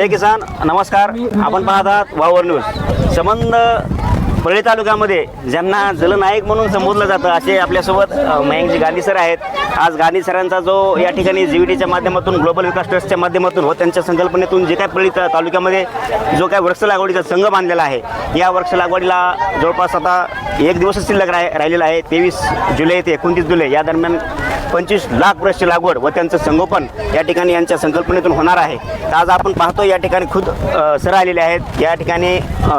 जय किसान नमस्कार. आपण पाहत आहात वावर न्यूज. संबंध परळी तालुक्यामध्ये ज्यांना जलनायक म्हणून संबोधलं जातं असे आपल्यासोबत मयंकजी गांधी सर आहेत. आज गांधी सरांचा जो या ठिकाणी जीव्हीटीच्या माध्यमातून ग्लोबल विकास ट्रस्टच्या माध्यमातून व त्यांच्या संकल्पनेतून जे काय परळी तालुक्यामध्ये जो काय वृक्ष लागवडीचा संघ बांधलेला आहे, या वृक्ष लागवडीला जवळपास आता एक दिवसच शिल्लक राहिलेला आहे. 23 जुलै ते 29 जुलै या दरम्यान 25 लाख वृक्ष लागवड व त्यांचं संगोपन या ठिकाणी यांच्या संकल्पनेतून होणार आहे. तर आज आपण पाहतो या ठिकाणी खुद सर आलेले आहेत. या ठिकाणी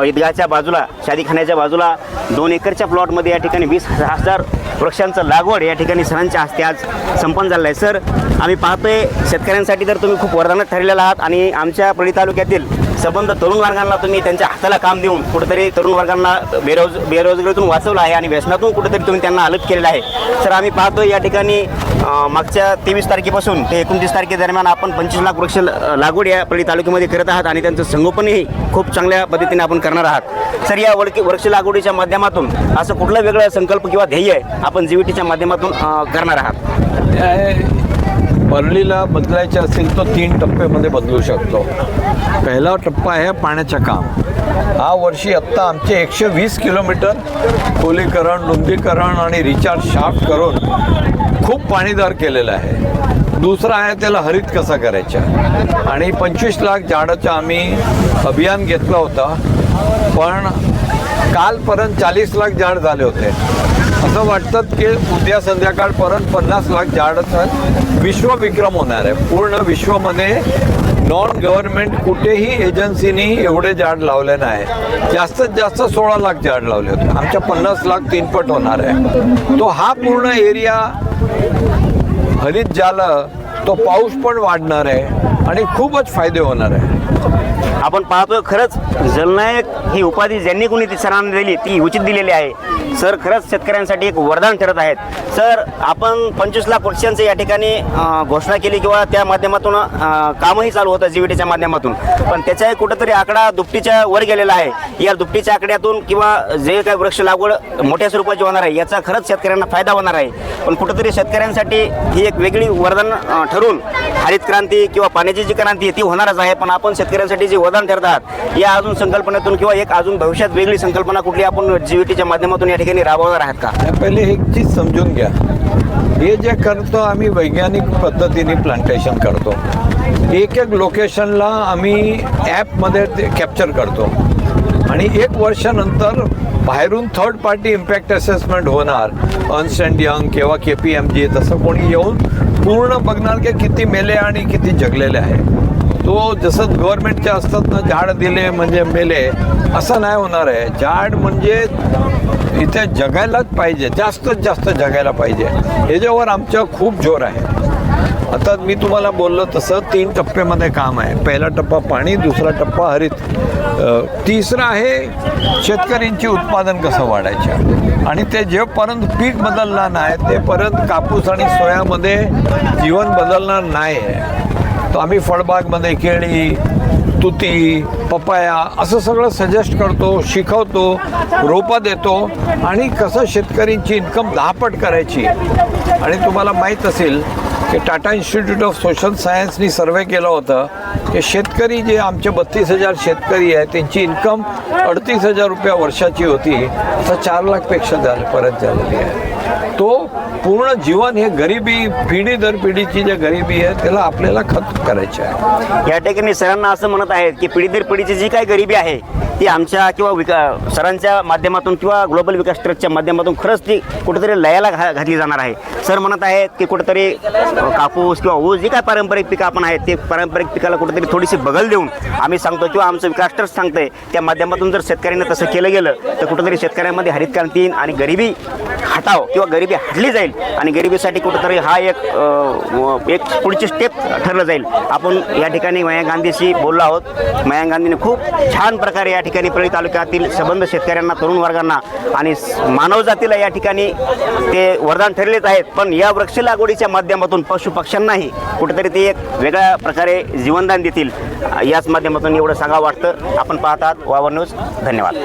ईदगाहच्या बाजूला, शादीखान्याच्या बाजूला 2 एकरच्या प्लॉटमध्ये या ठिकाणी 20,000 वृक्षांचं लागवड या ठिकाणी सरांच्या हस्ते आज संपन्न झालं आहे. सर, आम्ही पाहतोय शेतकऱ्यांसाठी तर तुम्ही खूप वरदानच ठरलेला आहात आणि आमच्या परळी तालुक्यातील संबंध तरुण वर्गांना तुम्ही त्यांच्या हाताला काम देऊन कुठेतरी तरुण वर्गांना बेरोजगारीतून वाचवलं आहे आणि व्यसनातून कुठेतरी तुम्ही त्यांना अलग केलेलं आहे. सर, आम्ही पाहतोय या ठिकाणी मागच्या 23 तारखेपासून ते 29 तारखेदरम्यान आपण 25 लाख वृक्ष लागवड या परळी तालुक्यामध्ये करत आहात आणि त्यांचं संगोपनही खूप चांगल्या पद्धतीने आपण करणार आहात. सर, या वृक्ष लागवडीच्या माध्यमातून असं कुठलं वेगळं संकल्प किंवा ध्येय आपण जीव्हीटीच्या माध्यमातून करणार आहात? परळीला बदलायचे असेल तर 3 टप्प्यामध्ये बदलू शकतो. पहिला टप्पा आहे पाण्याचं काम. हा वर्षी आत्ता आमचे 120 किलोमीटर खोलीकरण, रुंदीकरण आणि रिचार्ज शाफ्ट करून खूप पाणीदार केलेलं आहे. दुसरा आहे त्याला हरित कसा करायचा आणि 25 लाख झाडाचं आम्ही अभियान घेतलं होतं, पण कालपर्यंत 40 लाख झाड झाले होते. असं वाटतं की उद्या संध्याकाळपर्यंत 50 लाख झाडाचा विश्वविक्रम होणार आहे. पूर्ण विश्वामध्ये नॉन गव्हर्नमेंट कुठेही एजन्सीनी एवढे झाड लावले नाही. जास्तीत जास्त 16 लाख झाड लावले होते. आमच्या 50 लाख 3 पट होणार आहे. तो हा पूर्ण एरिया हरित झालं तो पाऊस पण वाढणार आहे आणि खूपच फायदे होणार आहे. आपण पाहतोय खरंच जलनायक ही उपाधी ज्यांनी कोणी ती सरांना दिली ती उचित दिलेली आहे. सर, खरंच शेतकऱ्यांसाठी एक वरदान ठरत आहेत. सर, आपण 25 लाख वृक्षांचं या ठिकाणी घोषणा केली किंवा त्या माध्यमातून कामही चालू होतं जीव्हीटीच्या माध्यमातून, पण त्याचाही कुठंतरी आकडा दुपटीच्या वर गेलेला आहे. या दुपटीच्या आकड्यातून किंवा जे काही वृक्ष लागवड मोठ्या स्वरूपाची होणार आहे याचा खरंच शेतकऱ्यांना फायदा होणार आहे. पण कुठंतरी शेतकऱ्यांसाठी ही एक वेगळी वरदान ठरून हरित क्रांती किंवा पाण्याची जी क्रांती ती होणारच आहे. पण आपण शेतकऱ्यांसाठी जे वरदान ठरत आहात या अजून संकल्पनेतून किंवा एक अजून भविष्यात वेगळी संकल्पना कुठली आपण जीव्हीटीच्या माध्यमातून या ठिकाणी राबवणार आहात का? पहिले एक चीज समजून घ्या, हे जे करतो आम्ही वैज्ञानिक पद्धतीने प्लांटेशन करतो. एक लोकेशनला आम्ही ॲपमध्ये ते कॅप्चर करतो आणि 1 वर्षानंतर बाहेरून थर्ड पार्टी इम्पॅक्ट असेसमेंट होणार. अर्न्स्ट अँड यंग किंवा KPMG तसं कोणी येऊन पूर्ण बघणार की किती मेले आणि किती जगलेले आहे. तो जसं गव्हर्नमेंटचे असतात ना, झाड दिले म्हणजे मेले असं नाही होणार आहे. झाड म्हणजे इथे जगायलाच पाहिजे, जास्तीत जास्त जगायला पाहिजे. ह्याच्यावर आमचं खूप जोर आहे. आता मी तुम्हाला बोललो तसं 3 टप्प्यामध्ये काम आहे. पहिला टप्पा पाणी, दुसरा टप्पा हरित, तिसरा आहे शेतकऱ्यांची उत्पादन कसं वाढायचं आणि ते जेपर्यंत पीक बदलणार नाही तेपर्यंत कापूस आणि सोयामध्ये जीवन बदलणार नाही आहे. तर आम्ही फळबागमध्ये केळी, तुती, पपाया असं सगळं सजेस्ट करतो, शिकवतो, रोपं देतो आणि कसं शेतकऱ्यांची इन्कम 10 पट करायची. आणि तुम्हाला माहीत असेल की टाटा इन्स्टिट्यूट ऑफ सोशल सायन्सनी सर्वे केलं होतं की शेतकरी जे आमचे 32,000 शेतकरी आहेत त्यांची इन्कम 38,000 रुपये वर्षाची होती, तर 4 लाखपेक्षा परत झालेली आहे. तो पूर्ण जीवन हे गरिबी, पिढी दर पिढीची जे गरिबी आहे त्याला आपल्याला खतम करायची आहे. या ठिकाणी सरांना असं म्हणत आहेत की पिढी दर पिढीची जी काही गरिबी आहे ती आमच्या किंवा सरांच्या माध्यमातून किंवा ग्लोबल विकास ट्रस्टच्या माध्यमातून खरंच ती कुठेतरी लयाला घातली जाणार आहे. सर म्हणत आहेत की कुठेतरी कापूस किंवा ऊस जी काय पारंपरिक पिकं आपण आहेत ते पारंपरिक पिकाला कुठेतरी थोडीशी बगल देऊन आम्ही सांगतो किंवा आमचं विकास ट्रस्ट सांगतंय त्या माध्यमातून जर शेतकऱ्यांना तसं केलं गेलं तर कुठेतरी शेतकऱ्यांमध्ये हरित क्रांती येईल आणि गरिबी हटाव किंवा गरिबी हटली जाईल आणि गरिबीसाठी कुठेतरी हा एक पुढची स्टेप ठरलं जाईल. आपण या ठिकाणी मयंक गांधीशी बोललो आहोत. मयंक गांधीने खूप छान प्रकारे या ठिकाणी परळी तालुक्यातील संबंध शेतकऱ्यांना, तरुण वर्गांना आणि मानव जातीला या ठिकाणी ते वरदान ठरलेच आहेत. पण या वृक्ष लागवडीच्या माध्यमातून पशु पक्ष्यांनाही कुठेतरी ते एक वेगळ्या प्रकारे जीवनदान देतील याच माध्यमातून एवढं सांगावं वाटतं. आपण पाहतात वावर न्यूज. धन्यवाद.